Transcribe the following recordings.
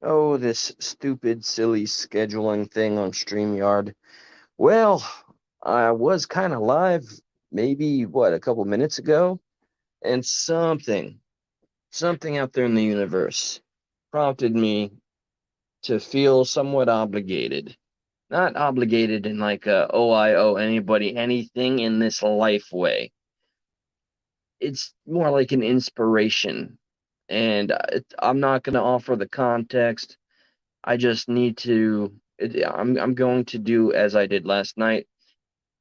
Oh, this stupid, silly scheduling thing on StreamYard. Well, I was kind of live maybe, a couple minutes ago, and something out there in the universe prompted me to feel somewhat obligated. Not obligated in like oh, I owe anybody anything in this life way. It's more like an inspiration. And I'm not going to offer the context. I just need to. I'm going to do as I did last night.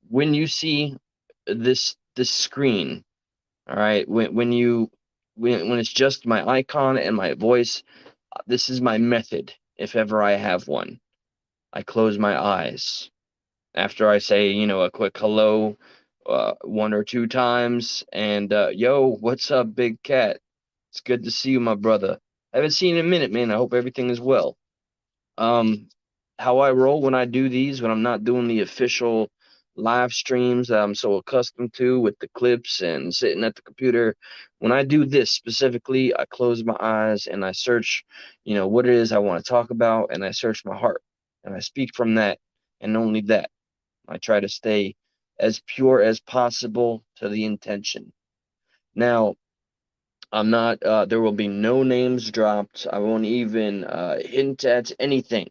When you see this screen, all right. When it's just my icon and my voice, this is my method. If ever I have one, I close my eyes after I say a quick hello, one or two times, and yo, what's up, big cat? It's good to see you, my brother. I haven't seen you in a minute, man. I hope everything is well. Um, how I roll when I do these, when I'm not doing the official live streams that I'm so accustomed to with the clips and sitting at the computer. When I do this specifically, I close my eyes and I search, what it is I want to talk about, and I search my heart and I speak from that and only that. I try to stay as pure as possible to the intention. Now, I'm not, there will be no names dropped. I won't even hint at anything.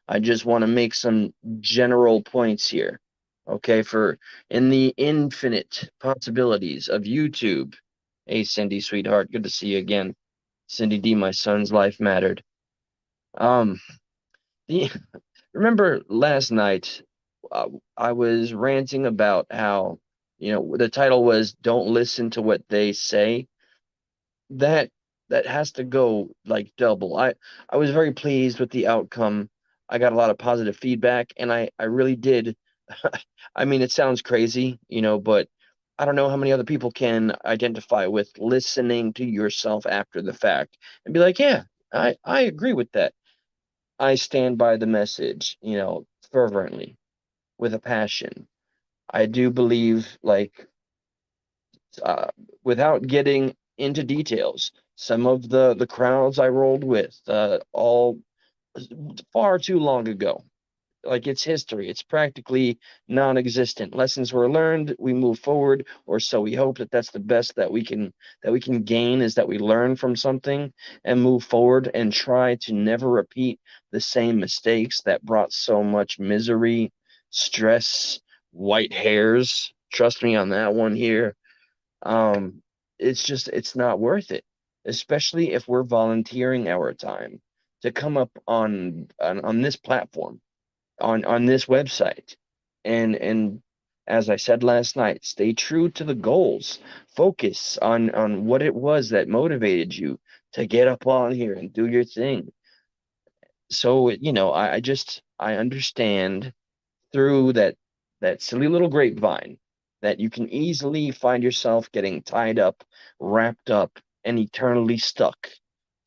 I just want to make some general points here. Okay, for in the infinite possibilities of YouTube. Hey, Cindy, sweetheart, good to see you again. Cindy D, my son's life mattered. Um, the, remember last night, uh, I was ranting about how, the title was "Don't Listen to What They Say." that that has to go like double. I was very pleased with the outcome. I got a lot of positive feedback, and I really did. I mean, it sounds crazy, but I don't know how many other people can identify with listening to yourself after the fact and be like, yeah, I agree with that. I stand by the message, fervently with a passion. I do believe, like, uh, without getting into details, some of the crowds I rolled with, all far too long ago. Like, it's history. It's practically non-existent. Lessons were learned. We move forward, or so we hope. That's the best that we can gain, is that we learn from something and move forward and try to never repeat the same mistakes that brought so much misery, stress, white hairs. Trust me on that one here. um, it's not worth it, especially if we're volunteering our time to come up on this platform, on this website, and as I said last night, stay true to the goals. Focus on what it was that motivated you to get up on here and do your thing. So, I understand through that silly little grapevine that you can easily find yourself getting tied up, wrapped up, and eternally stuck.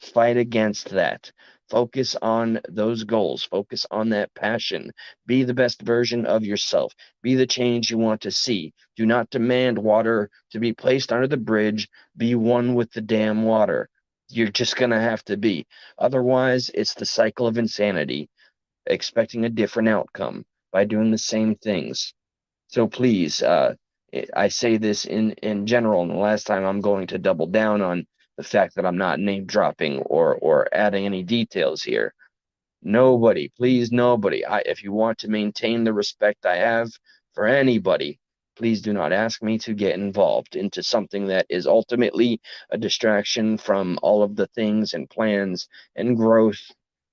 Fight against that. Focus on those goals. Focus on that passion. Be the best version of yourself. Be the change you want to see. Do not demand water to be placed under the bridge. Be one with the damn water. You're just going to have to be. Otherwise, it's the cycle of insanity, expecting a different outcome by doing the same things. So please, I say this in general, and the last time I'm going to double down on the fact that I'm not name dropping or adding any details here. Nobody, please, nobody. If you want to maintain the respect I have for anybody, please do not ask me to get involved into something that is ultimately a distraction from all of the things and plans and growth,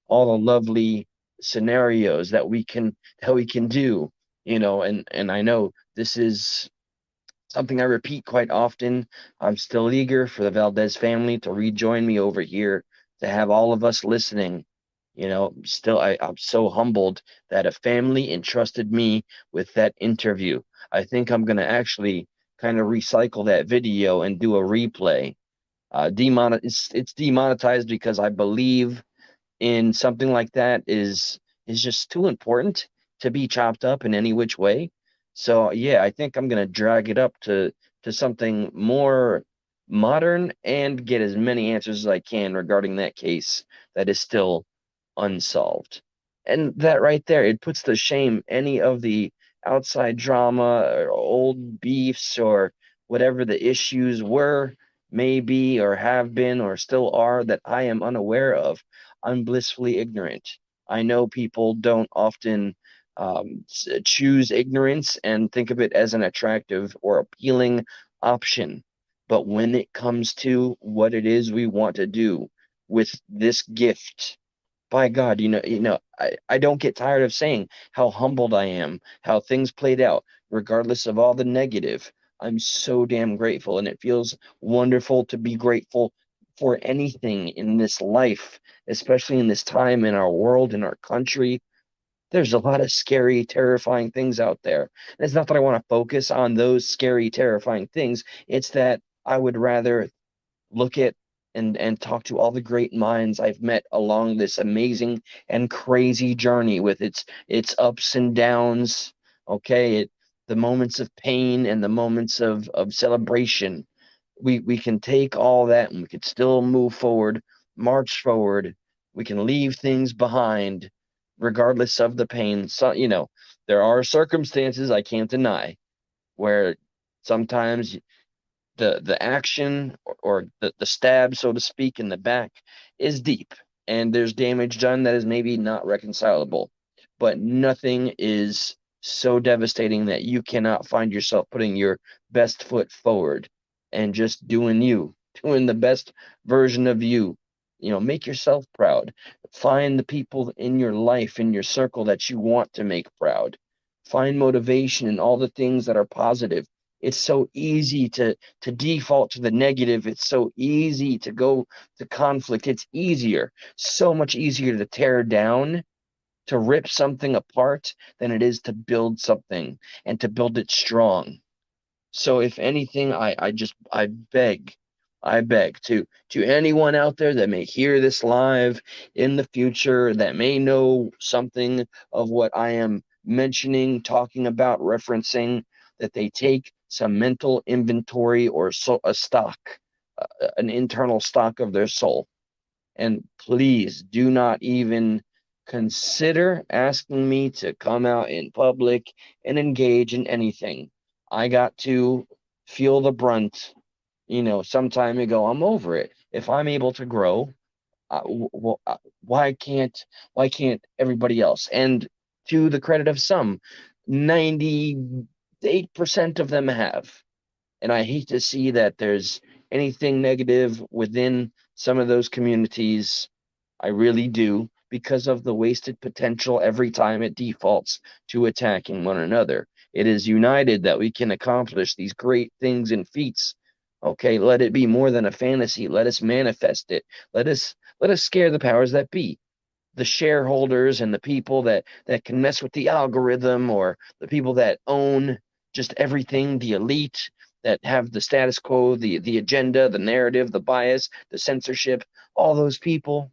all the lovely scenarios that we can do, and I know this is something I repeat quite often. I'm still eager for the Valdez family to rejoin me over here, to have all of us listening. Still, I'm so humbled that a family entrusted me with that interview. I think I'm going to actually kind of recycle that video and do a replay. It's demonetized because I believe in something like that is just too important to be chopped up in any which way. So yeah, I think I'm gonna drag it up to something more modern and get as many answers as I can regarding that case that is still unsolved. And that right there, it puts to shame any of the outside drama or old beefs or whatever the issues were, maybe, or have been, or still are that I am unaware of. I'm blissfully ignorant. I know people don't often choose ignorance and think of it as an attractive or appealing option. But when it comes to what it is we want to do with this gift, by God, I don't get tired of saying how humbled I am, how things played out, regardless of all the negative. I'm so damn grateful, and it feels wonderful to be grateful for anything in this life, especially in this time in our world, in our country. There's a lot of scary, terrifying things out there. And it's not that I want to focus on those scary, terrifying things. It's that I would rather look at and talk to all the great minds I've met along this amazing and crazy journey with its ups and downs. Okay, the moments of pain and the moments of celebration. We can take all that and we can still move forward, march forward. We can leave things behind, regardless of the pain. So, there are circumstances I can't deny where sometimes the action or the stab, so to speak, in the back is deep, and there's damage done that is maybe not reconcilable. But nothing is so devastating that you cannot find yourself putting your best foot forward and just doing you, doing the best version of you. Make yourself proud. Find the people in your life, in your circle that you want to make proud. Find motivation in all the things that are positive. It's so easy to default to the negative. It's so easy to go to conflict. It's easier, so much easier to tear down, to rip something apart than it is to build something and to build it strong. So if anything, I beg to anyone out there that may hear this live in the future, that may know something of what I am mentioning, talking about, referencing, that they take some mental inventory or a stock, an internal stock of their soul. And please do not even consider asking me to come out in public and engage in anything. I got to feel the brunt, some time ago. I'm over it. If I'm able to grow, why can't everybody else? And to the credit of some, 98% of them have. And I hate to see that there's anything negative within some of those communities. I really do, because of the wasted potential every time it defaults to attacking one another. It is united that we can accomplish these great things and feats. Okay, let it be more than a fantasy. Let us manifest it. Let us scare the powers that be, the shareholders and the people that can mess with the algorithm, or the people that own just everything, the elite that have the status quo, the agenda, the narrative, the bias, the censorship, all those people,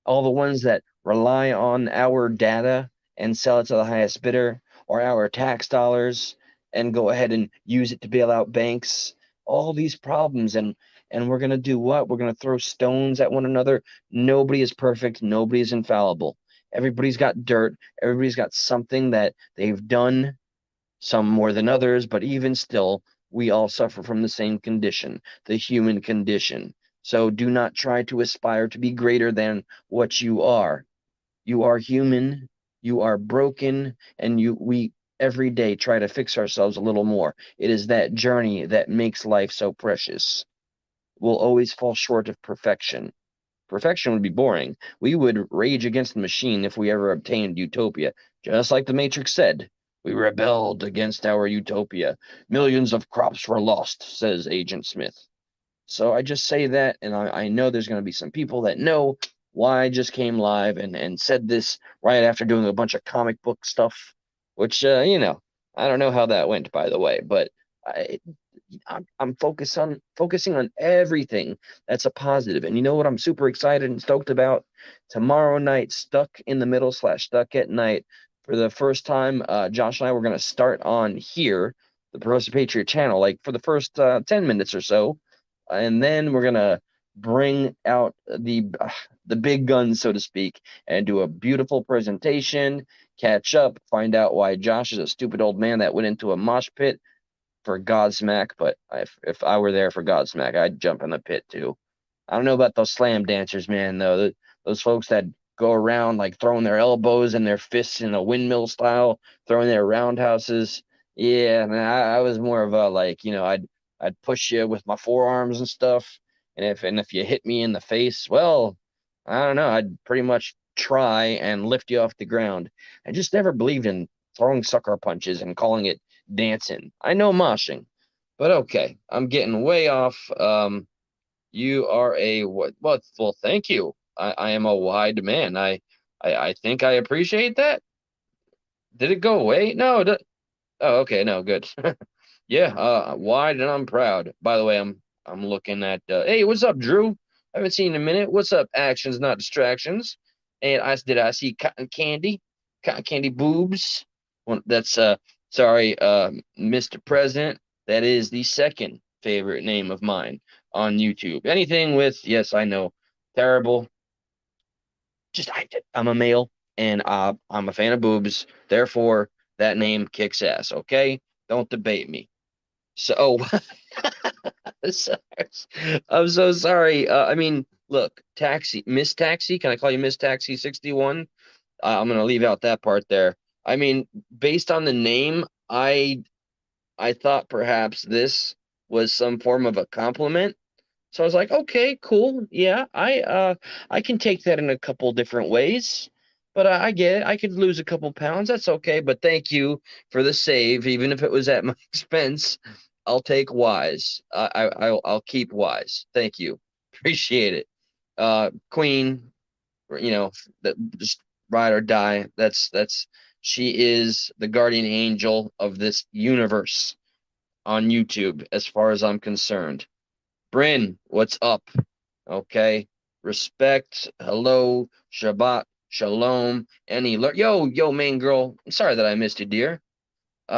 all the ones that rely on our data and sell it to the highest bidder, or our tax dollars and go ahead and use it to bail out banks, all these problems. And we're going to do what? We're going to throw stones at one another. Nobody is perfect. Nobody is infallible. Everybody's got dirt. Everybody's got something that they've done, some more than others, but even still, we all suffer from the same condition, the human condition. So do not try to aspire to be greater than what you are. You are human, you are broken, and we every day try to fix ourselves a little more. It is that journey that makes life so precious. We'll always fall short of perfection. Perfection would be boring. We would rage against the machine if we ever obtained utopia. Just like the Matrix said, we rebelled against our utopia. Millions of crops were lost, says Agent Smith. So I just say that, and I know there's going to be some people that know why I just came live and said this right after doing a bunch of comic book stuff, which, I don't know how that went, by the way, but I, I'm focusing on everything that's a positive. And you know what I'm super excited and stoked about? Tomorrow night, Stuck in the Middle / Stuck at Night. For the first time, Josh and I were going to start on here, the Progressive Patriot channel, like for the first 10 minutes or so. And then we're going to bring out the big guns, so to speak, and do a beautiful presentation, catch up, find out why Josh is a stupid old man that went into a mosh pit for Godsmack. But if I were there for Godsmack, I'd jump in the pit too. I don't know about those slam dancers, man, though. Those folks that go around like throwing their elbows and their fists in a windmill style, throwing their roundhouses. Yeah, man, I was more of a like, I'd push you with my forearms and stuff. And if you hit me in the face, well, I don't know, I'd pretty much try and lift you off the ground. I just never believed in throwing sucker punches and calling it dancing. I know moshing, but okay, I'm getting way off. You are a what? Well, thank you. I am a wide man. I think I appreciate that. Did it go away? No. Oh, okay. No, good. Yeah. Wide and I'm proud. By the way, I'm looking at. Hey, what's up, Drew? I haven't seen you in a minute. What's up? Actions, not distractions. And I see cotton candy, boobs. Well, that's sorry, Mr. President. That is the second favorite name of mine on YouTube. Anything with, yes, I know, terrible. I'm a male and I'm a fan of boobs. Therefore, that name kicks ass. Okay, don't debate me. So, oh, sorry. I'm so sorry. I mean, look, Taxi, Miss Taxi. Can I call you Miss Taxi 61? I'm gonna leave out that part there. I mean, based on the name, I thought perhaps this was some form of a compliment. So I was like, okay, cool. Yeah, I can take that in a couple different ways. But I get it. I could lose a couple pounds. That's okay. But thank you for the save, even if it was at my expense. I'll take Wise. I'll keep Wise. Thank you. Appreciate it. Queen, just ride or die. That's she is the guardian angel of this universe on YouTube, as far as I'm concerned. Bryn, what's up? Okay. Respect. Hello. Shabbat. Shalom. Yo, main girl. I'm sorry that I missed you, dear.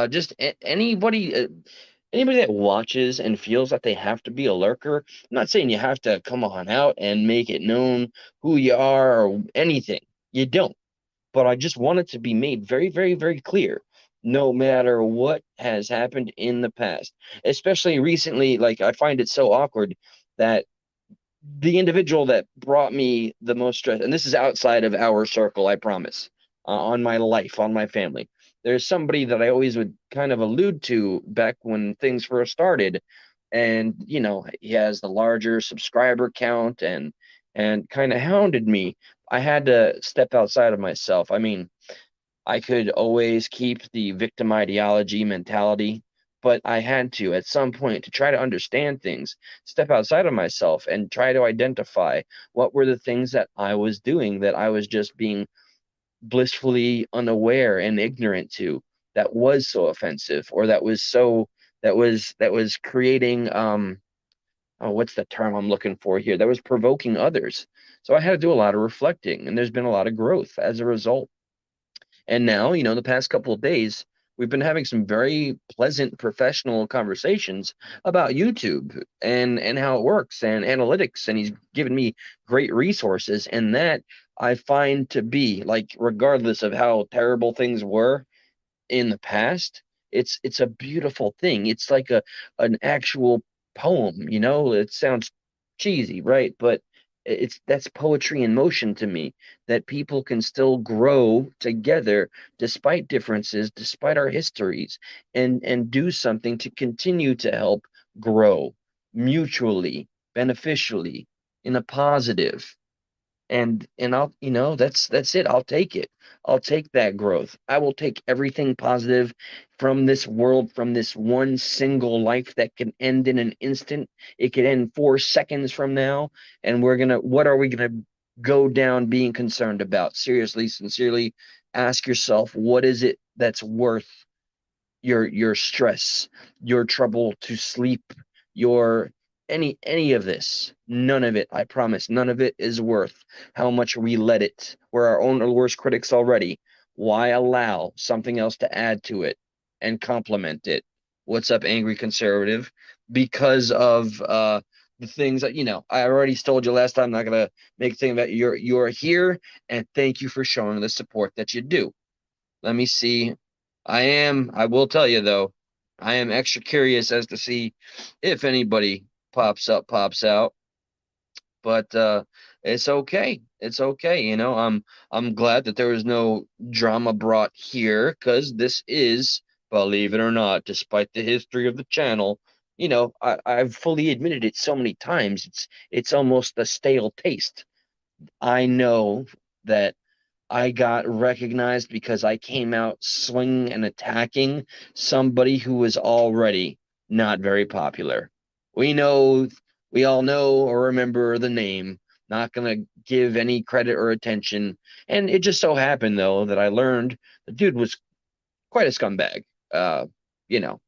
Just anybody that watches and feels that they have to be a lurker. I'm not saying you have to come on out and make it known who you are or anything. You don't. But I just want it to be made very, very, very clear, no matter what has happened in the past, especially recently. Like, I find it so awkward that the individual that brought me the most stress, and this is outside of our circle, I promise, on my life, on my family. There's somebody that I always would kind of allude to back when things first started, and he has the larger subscriber count and kind of hounded me. I had to step outside of myself. I mean, I could always keep the victim ideology mentality, but I had to, at some point, to try to understand things, step outside of myself and try to identify what were the things that I was doing that I was just being blissfully unaware and ignorant to, that was so offensive, or that was creating oh, what's the term I'm looking for here? That was provoking others. So I had to do a lot of reflecting, and there's been a lot of growth as a result. And now, the past couple of days, we've been having some very pleasant professional conversations about YouTube and how it works and analytics. And he's given me great resources. And that I find to be like, regardless of how terrible things were in the past, it's a beautiful thing. It's like an actual poem, It sounds cheesy, right? But that's poetry in motion to me, that people can still grow together despite differences, despite our histories, and do something to continue to help grow mutually, beneficially, in a positive. And I'll, that's it. I'll take it. I'll take that growth. I will take everything positive from this world, from this one single life that can end in an instant. It could end 4 seconds from now, and what are we gonna go down being concerned about? Seriously, sincerely, ask yourself, what is it that's worth your stress, your trouble to sleep, your any of this? None of it, I promise, none of it is worth how much we let it. We're our own worst critics already. Why allow something else to add to it and complement it? What's up, angry conservative? Because of the things that, I already told you last time. I'm not gonna make a thing about you're here, and thank you for showing the support that you do. Let me see. I will tell you though, I am extra curious as to see if anybody pops out. But it's okay. It's okay. I'm glad that there was no drama brought here because this is, believe it or not, despite the history of the channel, I've fully admitted it so many times. It's almost a stale taste. I know that I got recognized because I came out swinging and attacking somebody who was already not very popular. We know, we all know or remember the name, not going to give any credit or attention. And it just so happened, though, that I learned the dude was quite a scumbag. Uh, you know,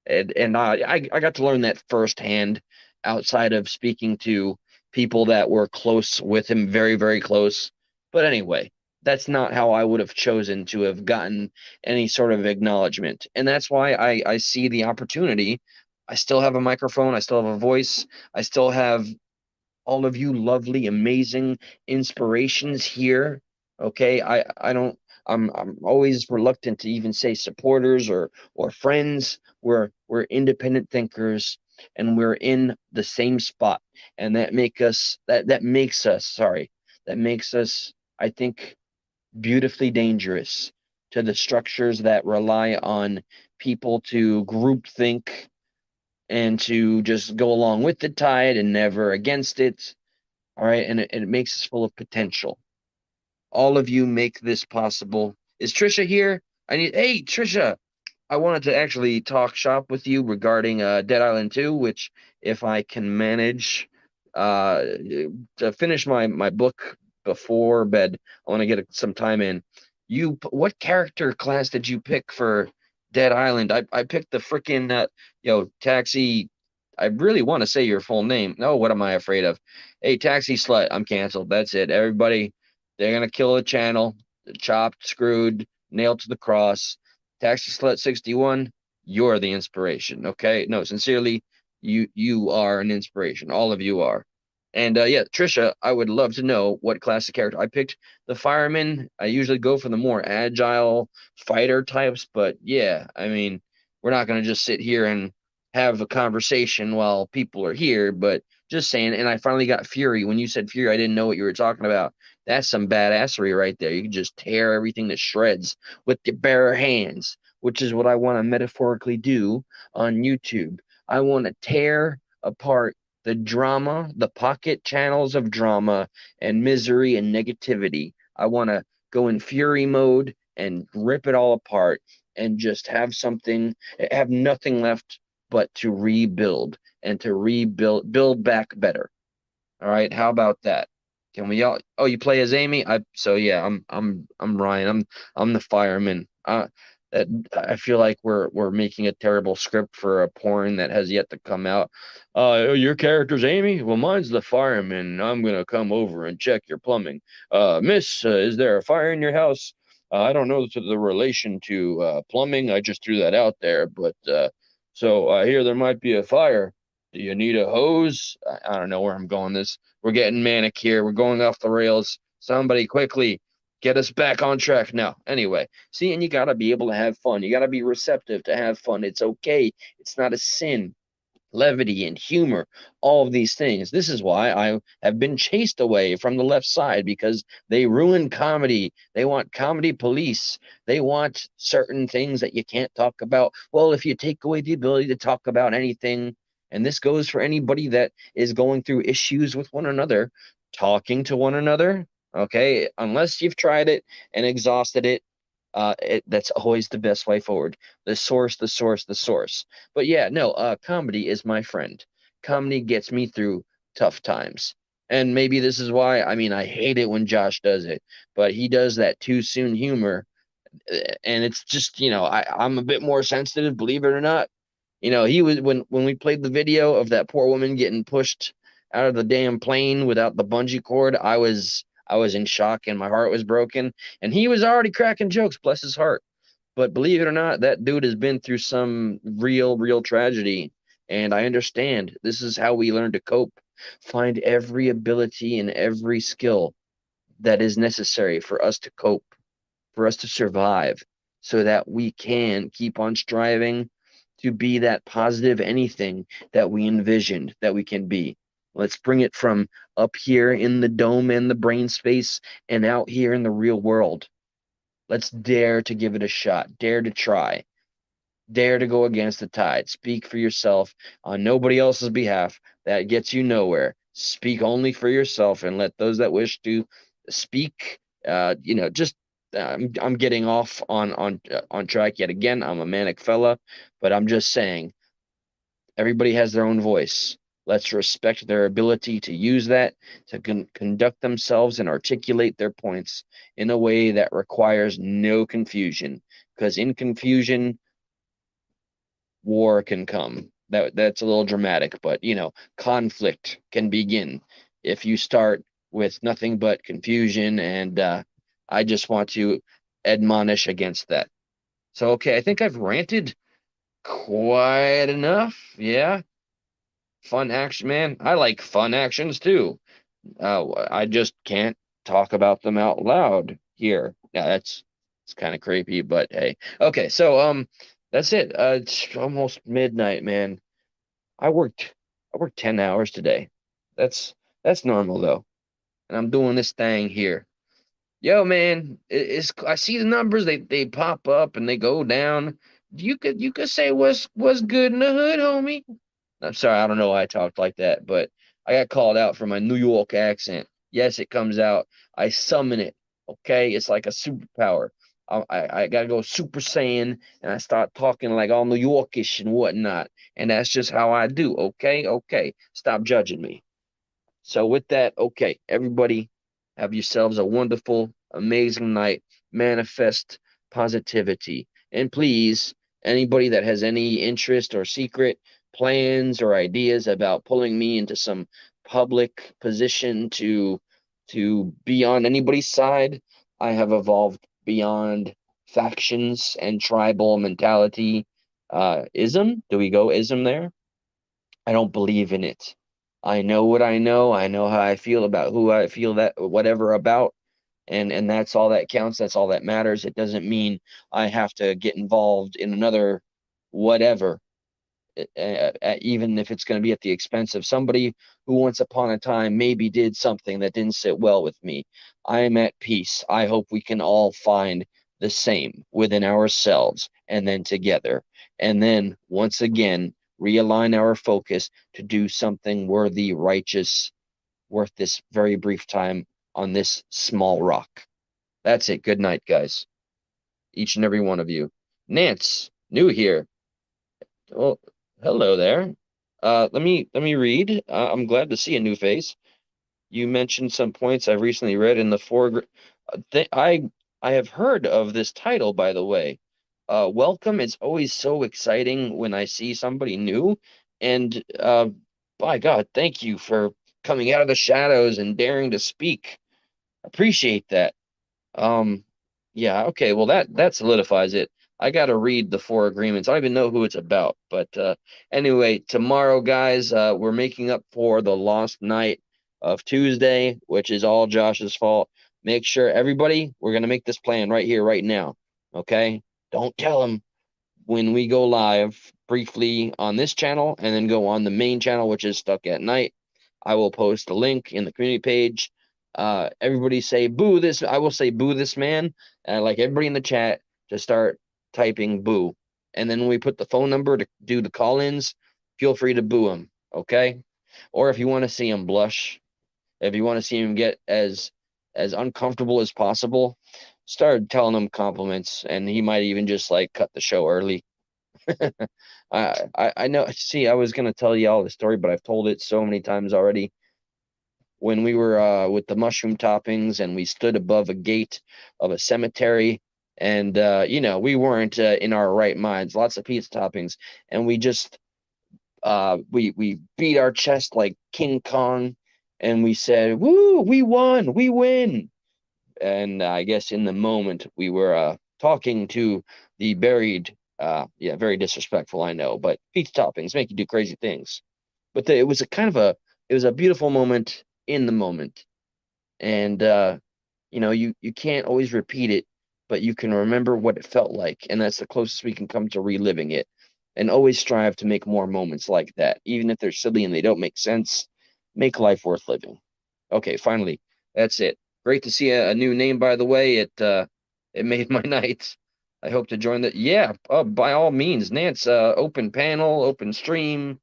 and I got to learn that firsthand outside of speaking to people that were close with him, very, very close. But anyway, that's not how I would have chosen to have gotten any sort of acknowledgement. And that's why I see the opportunity. I still have a microphone, I still have a voice, I still have all of you lovely, amazing inspirations here. Okay, I don't. I'm always reluctant to even say supporters or friends. We're independent thinkers, and we're in the same spot, and that makes us sorry that makes us, I think, beautifully dangerous to the structures that rely on people to group think and to just go along with the tide and never against it. All right. And it makes us full of potential. All of you make this possible. Is Trisha here? Hey, Trisha, I wanted to actually talk shop with you regarding Dead Island 2, which, if I can manage uh, to finish my book before bed, I want to get some time in. What character class did you pick for Dead Island? I picked the freaking taxi. I really want to say your full name. No, what am I afraid of? Hey, taxi slut, I'm canceled. That's it. Everybody, they're gonna kill the channel. Chopped, screwed, nailed to the cross. Taxi Slut 61, you're the inspiration. Okay. No, sincerely, you are an inspiration. All of you are. And yeah, Trisha, I would love to know what classic character I picked. The fireman. I usually go for the more agile fighter types, but yeah, I mean, we're not gonna just sit here and have a conversation while people are here, but just saying. And I finally got Fury. When you said Fury, I didn't know what you were talking about. That's some badassery right there. You can just tear everything to shreds with your bare hands, which is what I want to metaphorically do on YouTube. I want to tear apart the drama, the pocket channels of drama and misery and negativity. I want to go in fury mode and rip it all apart and just have nothing left but to rebuild and to build back better. All right, how about that? Can we all? Oh, you play as Amy? So yeah, I'm Ryan. I'm the fireman. That I feel like we're making a terrible script for a porn that has yet to come out. Your character's Amy? Well, mine's the fireman. I'm gonna come over and check your plumbing. Miss, is there a fire in your house? I don't know the relation to plumbing. I just threw that out there, but so I hear there might be a fire. Do you need a hose? I don't know where I'm going this. We're getting manic here. We're going off the rails. Somebody quickly get us back on track now. Anyway, see, and you got to be able to have fun. You got to be receptive to have fun. It's okay. It's not a sin. Levity and humor, all of these things. This is why I have been chased away from the left side because they ruin comedy. They want comedy police. They want certain things that you can't talk about. Well, if you take away the ability to talk about anything, and this goes for anybody that is going through issues with one another, talking to one another, okay, unless you've tried it and exhausted it, that's always the best way forward. The source, the source, the source. But yeah, no, comedy is my friend. Comedy gets me through tough times. And maybe this is why, I mean, I hate it when Josh does it, but he does that too soon humor. And it's just, I'm a bit more sensitive, believe it or not. He was when we played the video of that poor woman getting pushed out of the damn plane without the bungee cord, I was in shock and my heart was broken. And he was already cracking jokes, bless his heart. But believe it or not, that dude has been through some real, real tragedy. And I understand this is how we learn to cope. find every ability and every skill that is necessary for us to cope, for us to survive, so that we can keep on striving to be that positive anything that we envisioned that we can be. Let's bring it from up here in the dome and the brain space and out here in the real world. Let's dare to give it a shot, dare to try, dare to go against the tide. Speak for yourself on nobody else's behalf. That gets you nowhere. Speak only for yourself and let those that wish to speak. Just I'm getting off on track yet again. I'm a manic fella, but I'm just saying everybody has their own voice. Let's respect their ability to use that to conduct themselves and articulate their points in a way that requires no confusion. Because in confusion, war can come. That's a little dramatic, but conflict can begin if you start with nothing but confusion, and I just want to admonish against that. So, okay, I think I've ranted quite enough. Yeah, fun action, man. I like fun actions too. I just can't talk about them out loud here. Yeah, that's it's kind of creepy, but hey. Okay, so that's it. It's almost midnight, man. I worked I worked 10 hours today. That's that's normal though. And I'm doing this thing here. Yo, man, I see the numbers, they pop up and they go down. You could say what's good in the hood, homie. I'm sorry, I don't know why I talked like that, but I got called out for my New York accent. Yes, it comes out. I summon it. Okay, it's like a superpower. I gotta go Super Saiyan, and I start talking like all New Yorkish and whatnot, and that's just how I do. Okay, okay, stop judging me. So with that, okay, everybody, have yourselves a wonderful, amazing night. Manifest positivity. And please, anybody that has any interest or secret plans or ideas about pulling me into some public position to be on anybody's side, I have evolved beyond factions and tribal mentality. Ism? Do we go ism there? I don't believe in it. I know what I know. I know how I feel about who I feel that whatever about, and that's all that counts. That's all that matters. It doesn't mean I have to get involved in another whatever, even if it's going to be at the expense of somebody who once upon a time maybe did something that didn't sit well with me. I am at peace. I hope we can all find the same within ourselves and then together. And then once again, realign our focus to do something worthy, righteous, worth this very brief time on this small rock. That's it. Good night, guys. Each and every one of you. Nance, new here. Well, hello there. Let me read. I'm glad to see a new face. You mentioned some points I've recently read in the foreground. Th I have heard of this title, by the way. Welcome. It's always so exciting when I see somebody new, and by God, thank you for coming out of the shadows and daring to speak. Appreciate that. Um, yeah, okay, well that solidifies it. I gotta read the four agreements. I don't even know who it's about, but anyway, tomorrow, guys, we're making up for the lost night of Tuesday, which is all Josh's fault. Make sure everybody, we're gonna make this plan right here, right now. Okay? Don't tell him when we go live briefly on this channel and then go on the main channel, which is Stuck at Night. I will post a link in the community page. Everybody say boo this. I will say boo this man. Like everybody in the chat to start typing boo. And then when we put the phone number to do the call-ins, feel free to boo him. Okay. Or if you want to see him blush, if you want to see him get as uncomfortable as possible, start telling him compliments, and he might even just like cut the show early. I know. See, I was gonna tell you all the story, but I've told it so many times already. When we were with the mushroom toppings, and we stood above a gate of a cemetery, and we weren't in our right minds. Lots of pizza toppings, and we just we beat our chest like King Kong, and we said, "Woo! We won! We win!" And I guess in the moment we were talking to the buried. Yeah, very disrespectful, I know, but pizza toppings make you do crazy things. But it was a kind of it was a beautiful moment in the moment. And you can't always repeat it, but you can remember what it felt like, and that's the closest we can come to reliving it. And always strive to make more moments like that, even if they're silly and they don't make sense. Make life worth living. Okay, finally, that's it. Great to see a new name, by the way. It made my night. I hope to join the yeah, by all means, Nance. Open panel, open stream.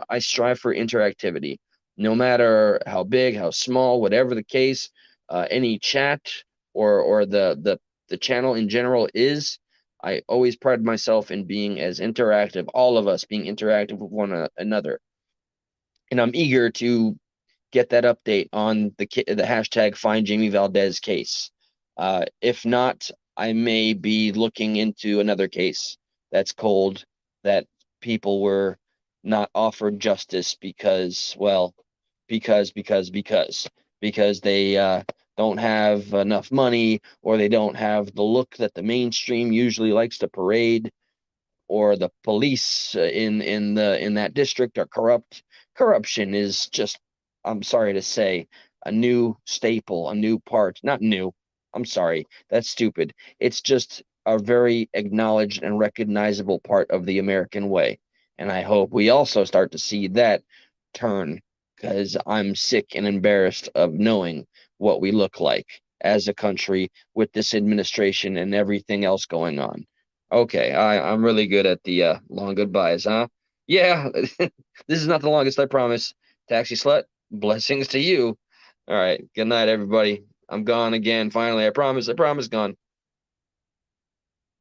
I strive for interactivity, no matter how big, how small, whatever the case. Any chat or the channel in general is. I always pride myself in being as interactive, all of us being interactive with one another, and I'm eager to get that update on the hashtag Find Jamie Valdez case. If not, I may be looking into another case that's cold, that people were not offered justice because, well, because they don't have enough money, or they don't have the look that the mainstream usually likes to parade, or the police in that district are corrupt. Corruption is just, I'm sorry to say, a new staple, a new part. Not new. I'm sorry, that's stupid. It's just a very acknowledged and recognizable part of the American way. And I hope we also start to see that turn, because I'm sick and embarrassed of knowing what we look like as a country with this administration and everything else going on. Okay, I'm really good at the long goodbyes, huh? Yeah, this is not the longest, I promise. Taxi slut, blessings to you. All right, good night, everybody. I'm gone again. Finally, I promise, gone.